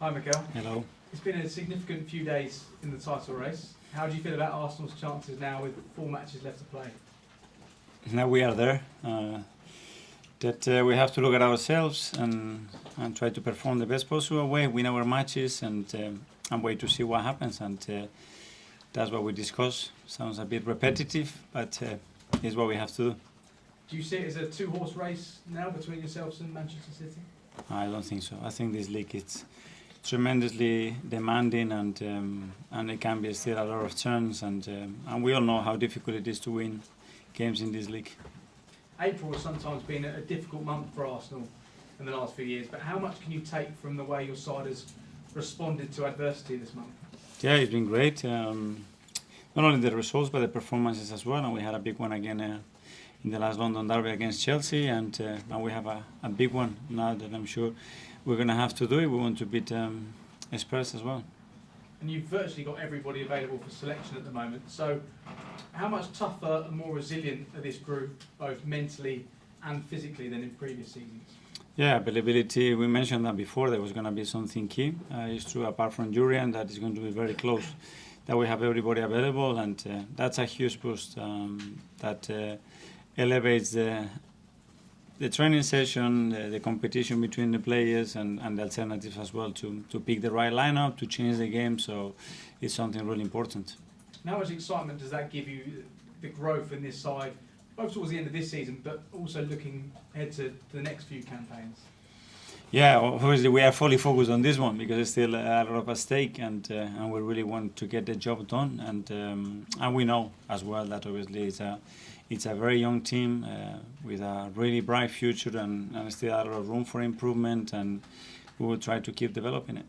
Hi Mikel. Hello. It's been a significant few days in the title race. How do you feel about Arsenal's chances now with 4 matches left to play? Now we are there. We have to look at ourselves and try to perform the best possible way, win our matches, and wait to see what happens. And that's what we discuss. Sounds a bit repetitive, but it's what we have to do. Do you see it as a 2-horse race now between yourselves and Manchester City? I don't think so. I think this league is tremendously demanding, and it can be still a lot of turns, and we all know how difficult it is to win games in this league. April has sometimes been a difficult month for Arsenal in the last few years, but how much can you take from the way your side has responded to adversity this month? Yeah, it's been great. Not only the results, but the performances as well, and we had a big one again in the last London derby against Chelsea, and we have a big one now that I'm sure we're going to have to do it. We want to beat Spurs as well. And you've virtually got everybody available for selection at the moment, so how much tougher and more resilient are this group, both mentally and physically, than in previous seasons? Yeah, availability, we mentioned that before, there was going to be something key. It's true, apart from Aurier, and that is going to be very close, that we have everybody available, and that's a huge boost that elevates the training session, the competition between the players, and the alternatives as well, to pick the right lineup, to change the game, so it's something really important. How much excitement does that give you, the growth in this side, both towards the end of this season, but also looking ahead to the next few campaigns? Yeah, obviously we are fully focused on this one because it's still a lot of at stake, and we really want to get the job done, and we know as well that obviously it's a very young team with a really bright future, and still a lot of room for improvement, and we will try to keep developing it.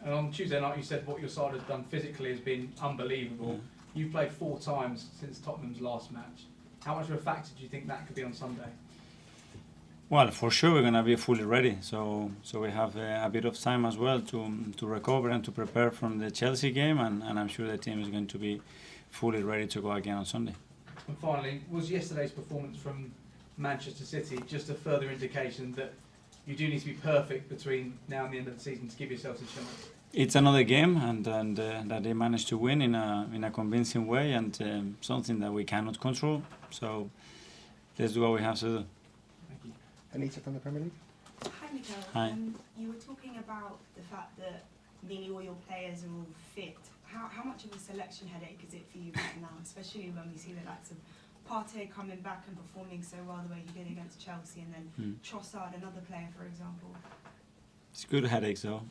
And on Tuesday night you said what your side has done physically has been unbelievable. Yeah. You've played 4 times since Tottenham's last match. How much of a factor do you think that could be on Sunday? Well, for sure we're going to be fully ready, so we have a bit of time as well to recover and to prepare from the Chelsea game, and I'm sure the team is going to be fully ready to go again on Sunday. And finally, was yesterday's performance from Manchester City just a further indication that you do need to be perfect between now and the end of the season to give yourselves a chance? It's another game, and that they managed to win in a convincing way, and something that we cannot control. So let's do what we have to do. Thank you. Anita from the Premier League. Hi Mikel. Hi. You were talking about the fact that nearly all your players are all fit. How much of a selection headache is it for you right now, especially when we see the likes of Partey coming back and performing so well the way he did against Chelsea, and then Trossard, another player, for example? It's good headaches though.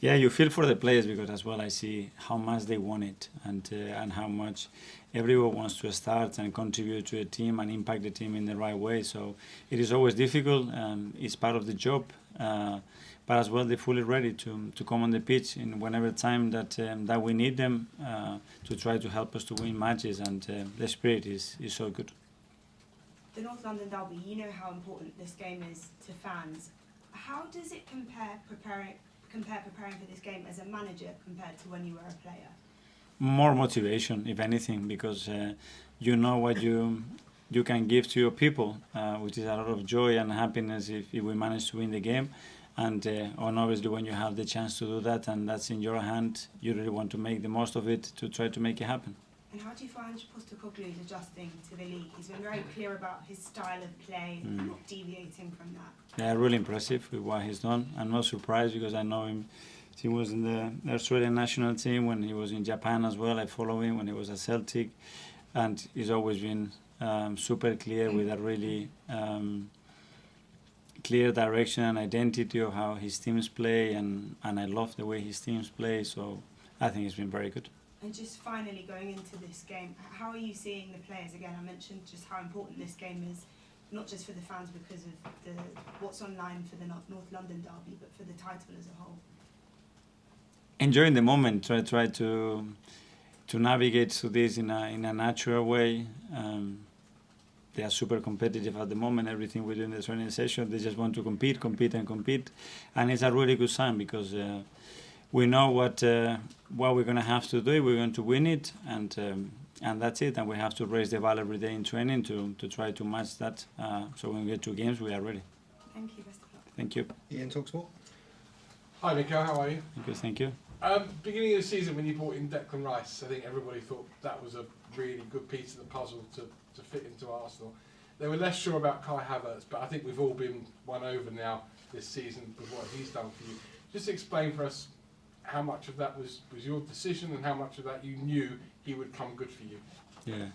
Yeah, you feel for the players because as well I see how much they want it, and how much everyone wants to start and contribute to a team and impact the team in the right way. So it is always difficult. It's part of the job, but as well they're fully ready to come on the pitch in whenever time that we need them to try to help us to win matches, and the spirit is so good. The North London derby, you know how important this game is to fans. How does it compare preparing for this game as a manager compared to when you were a player? More motivation, if anything, because you know what you can give to your people, which is a lot of joy and happiness if we manage to win the game. And obviously when you have the chance to do that and that's in your hand, you really want to make the most of it to try to make it happen. And how do you find PogU adjusting to the league? He's been very clear about his style of play and not deviating from that. Yeah, really impressive with what he's done. I'm not surprised because I know him. He was in the Australian national team when he was in Japan as well. I follow him when he was at Celtic, and he's always been super clear with a really clear direction and identity of how his teams play, and I love the way his teams play, so I think it's been very good. And just finally, going into this game, how are you seeing the players? Again, I mentioned just how important this game is, not just for the fans because of what's online for the North London derby, but for the title as a whole. Enjoying the moment, try to navigate through this in a natural way. They are super competitive at the moment. Everything we do in the training session, they just want to compete, and it's a really good sign because we know what we're going to have to do. We're going to win it, and that's it. And we have to raise the bar every day in training to try to match that. So when we get to games, we are ready. Thank you. Best of luck. Thank you. Ian, talk sport. Hi Mikel, how are you? Thank you. Beginning of the season when you brought in Declan Rice, I think everybody thought that was a really good piece of the puzzle to fit into Arsenal. They were less sure about Kai Havertz, but I think we've all been won over now this season with what he's done for you. Just explain for us how much of that was your decision and how much of that you knew he would come good for you. Yeah,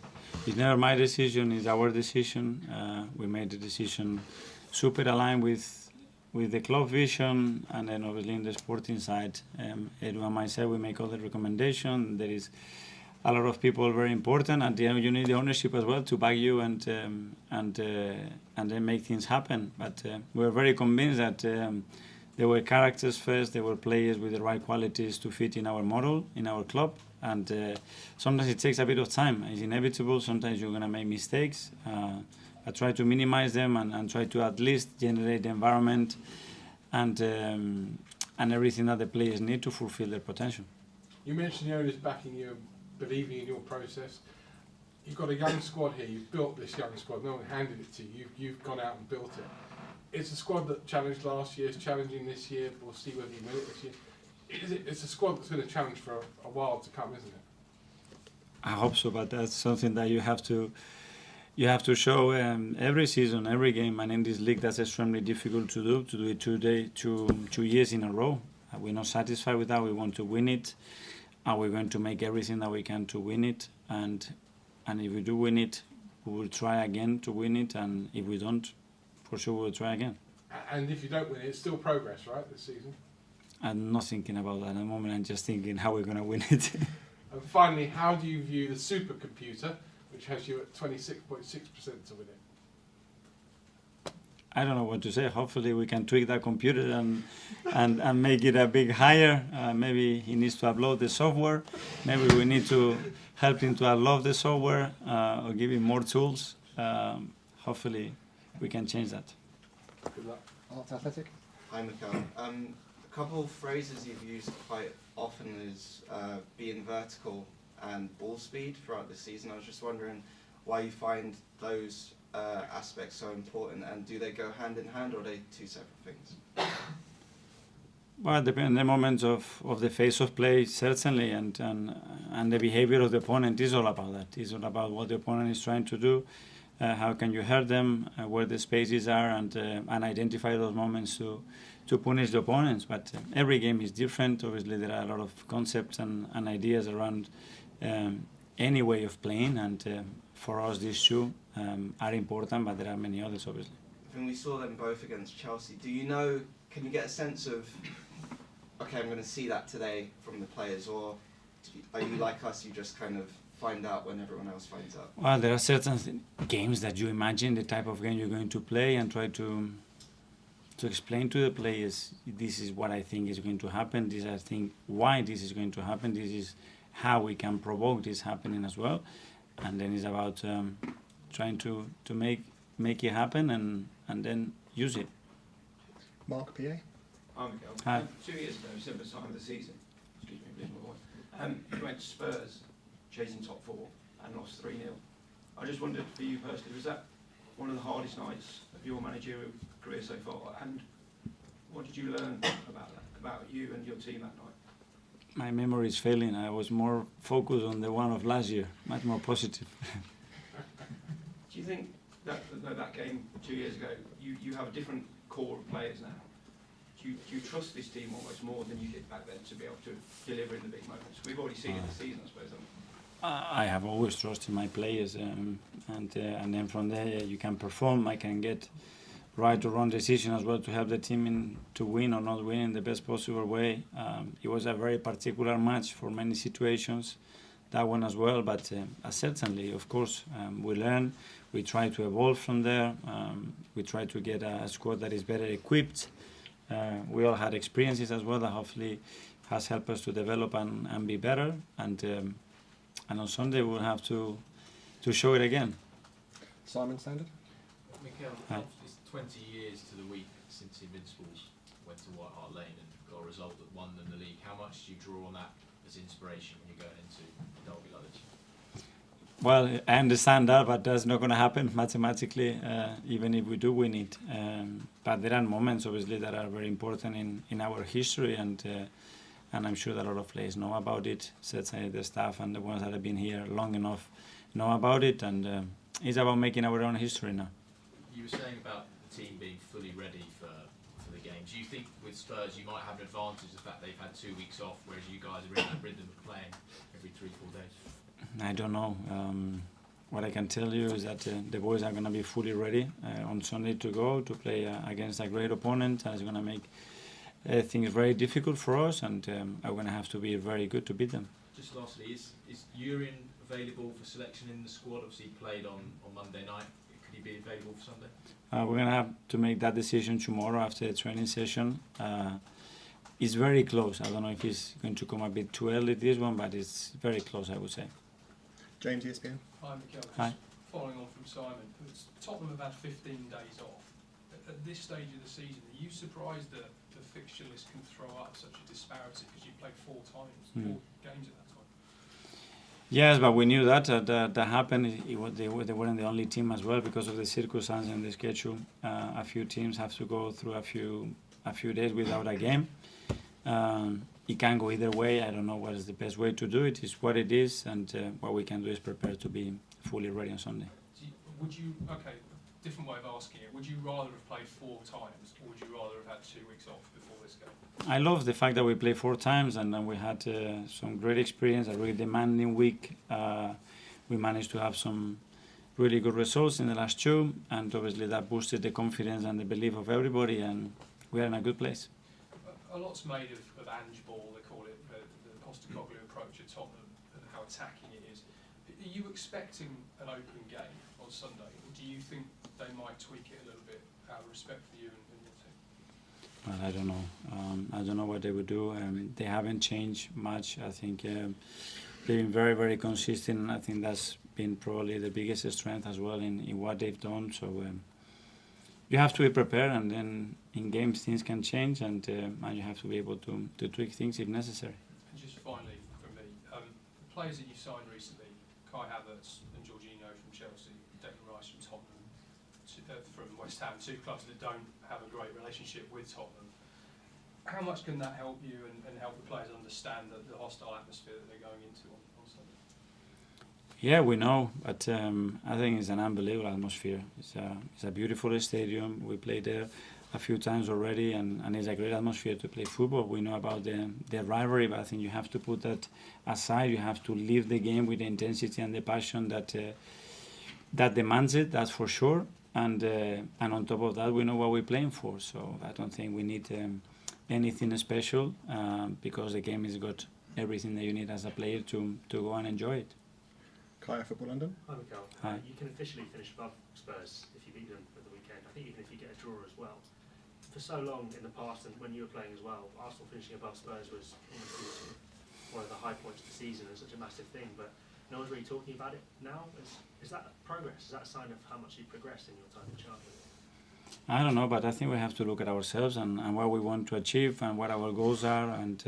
it's never my decision, it's our decision. We made the decision super aligned with the club vision, and then obviously in the sporting side, Edu and myself, we make all the recommendations. There is a lot of people very important, and then you need the ownership as well to back you and then make things happen. But we're very convinced that there were characters first, there were players with the right qualities to fit in our model, in our club, and sometimes it takes a bit of time. It's inevitable, sometimes you're going to make mistakes. I try to minimize them and try to at least generate the environment and everything that the players need to fulfill their potential. You mentioned the owners backing you, believing in your process. You've got a young squad here, you've built this young squad, no one handed it to you, you've gone out and built it. It's a squad that challenged last year, it's challenging this year, we'll see whether you win it this year. It's a squad that's been a challenge for a while to come, isn't it? I hope so, but that's something that you have to show every season, every game, and in this league that's extremely difficult to do it 2 years in a row. We're not satisfied with that, we want to win it, and we're going to make everything that we can to win it, and if we do win it, we will try again to win it, and if we don't, for sure we'll try again. And if you don't win it, it's still progress, right, this season? I'm not thinking about that at the moment, I'm just thinking how we're going to win it. And finally, how do you view the Supercomputer, which has you at 26.6% to win it? I don't know what to say. Hopefully we can tweak that computer and make it a bit higher. Maybe he needs to upload the software. Maybe we need to help him to upload the software or give him more tools. Hopefully we can change that. Good luck. Athletic. Hi Mikel. A couple of phrases you've used quite often is being vertical and ball speed throughout the season. I was just wondering why you find those aspects so important, and do they go hand in hand or are they two separate things? Well, it depends on the moments of the phase of play, certainly, and the behavior of the opponent is all about that. It's all about what the opponent is trying to do, how can you hurt them, where the spaces are, and identify those moments to punish the opponents. But every game is different. Obviously, there are a lot of concepts and ideas around any way of playing, and for us these two are important, but there are many others obviously. When we saw them both against Chelsea, can you get a sense of, okay, I'm going to see that today from the players, or are you like us, you just kind of find out when everyone else finds out? Well, there are certain games that you imagine the type of game you're going to play and try to explain to the players, this is what I think is going to happen, this I think why this is going to happen, this is how we can provoke this happening as well, and then it's about trying to make it happen and then use it. Mark, PA. Hi, Mikel. Hi. 2 years ago, similar time of the season, excuse me, losing my voice, you went to Spurs, chasing top four, and lost 3-0. I just wondered, for you personally, was that one of the hardest nights of your managerial career so far, and what did you learn about you and your team that night? My memory is failing. I was more focused on the one of last year, much more positive. Do you think that game 2 years ago, you have a different core of players now? Do you trust this team almost more than you did back then to be able to deliver in the big moments? We've already seen it this season, I suppose, haven't we? I have always trusted my players, and then from there you can perform. I can get right or wrong decision as well to help the team to win or not win in the best possible way. It was a very particular match for many situations, that one as well. But certainly, of course, we learn. We try to evolve from there. We try to get a squad that is better equipped. We all had experiences as well that hopefully has helped us to develop and be better. And on Sunday we'll have to show it again. Simon Standard. Mikel, Hi. it's 20 years to the week since the Invincibles went to White Hart Lane and got a result that won them the league. How much do you draw on that as inspiration when you're going into Derby like this? Well, I understand that, but that's not going to happen mathematically, even if we do win it. But there are moments, obviously, that are very important in our history, and I'm sure that a lot of players know about it. Certainly the staff and the ones that have been here long enough know about it, and it's about making our own history now. You were saying about the team being fully ready for the games. Do you think with Spurs you might have an advantage the fact they've had 2 weeks off, whereas you guys are in that rhythm of playing every 3-4 days? I don't know. What I can tell you is that the boys are going to be fully ready on Sunday to go to play against a great opponent that's going to make things very difficult for us, and are going to have to be very good to beat them. Just lastly, is Aurier available for selection in the squad? Obviously he played on Monday night. Could he be available for Sunday? We're going to have to make that decision tomorrow after the training session. It's very close. I don't know if he's going to come a bit too early this one, but it's very close, I would say. James, ESPN. Hi, Mikel. Hi. Just following on from Simon, Tottenham have had 15 days off. At this stage of the season, are you surprised that the fixture list can throw up such a disparity because you played 4 games at that time? Yes, but we knew that happened. They weren't the only team as well because of the circumstances and the schedule. A few teams have to go through a few days without a game. It can go either way. I don't know what is the best way to do it. It's what it is, and what we can do is prepare to be fully ready on Sunday. Different way of asking it. Would you rather have played 4 times, or would you rather have had 2 weeks off before this game? I love the fact that we played 4 times, and then we had some great experience, a really demanding week. We managed to have some really good results in the last 2, and obviously that boosted the confidence and the belief of everybody, and we are in a good place. A lot's made of Ange ball, they call it the PogU approach at Tottenham, and how attacking it is. Are you expecting an open game on Sunday, or do you think they might tweak it a little bit out of respect for you and your team? Well, I don't know. I don't know what they would do. They haven't changed much. I think they've been very, very consistent, and I think that's been probably the biggest strength as well in what they've done. So you have to be prepared, and then in games things can change, and you have to be able to tweak things if necessary. And just finally from me, the players that you signed recently, Kai Havertz and Jorginho from Chelsea, Declan Rice from Tottenham, from West Ham, 2 clubs that don't have a great relationship with Tottenham. How much can that help you and help the players understand the hostile atmosphere that they're going into on Sunday? Yeah, we know, but I think it's an unbelievable atmosphere. It's a beautiful stadium. We played there a few times already, and it's a great atmosphere to play football. We know about the rivalry, but I think you have to put that aside. You have to live the game with the intensity and the passion that demands it, that's for sure. And on top of that, we know what we're playing for. So I don't think we need anything special because the game has got everything that you need as a player to go and enjoy it. Kaya, Football London. Hi, Mikel. Hi. You can officially finish above Spurs if you beat them at the weekend. I think even if you get a draw as well. For so long in the past, and when you were playing as well, Arsenal finishing above Spurs was one of the high points of the season and such a massive thing. But no one's really talking about it now. Is that progress? Is that a sign of how much you've progressed in your time in charge? I don't know, but I think we have to look at ourselves and what we want to achieve and what our goals are, and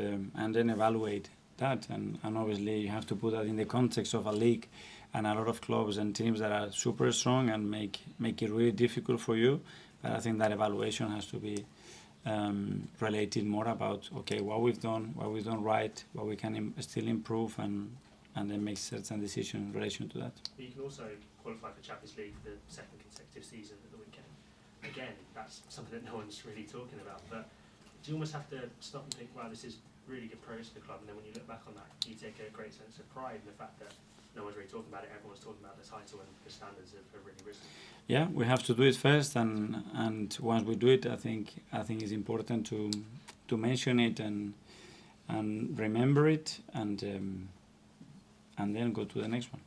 then evaluate that. And obviously you have to put that in the context of a league and a lot of clubs and teams that are super strong and make it really difficult for you. But I think that evaluation has to be related more about, okay, what we've done right, what we can still improve, and then make certain decisions in relation to that. But you can also qualify for Champions League for the 2nd consecutive season at the weekend. Again, that's something that no one's really talking about. But do you almost have to stop and think, wow, this is really good progress for the club? And then when you look back on that, you take a great sense of pride in the fact that no one's really talking about it. Everyone's talking about the title, and the standards have really risen. Yeah, we have to do it first, and once we do it, I think it's important to mention it and remember it, and then go to the next one.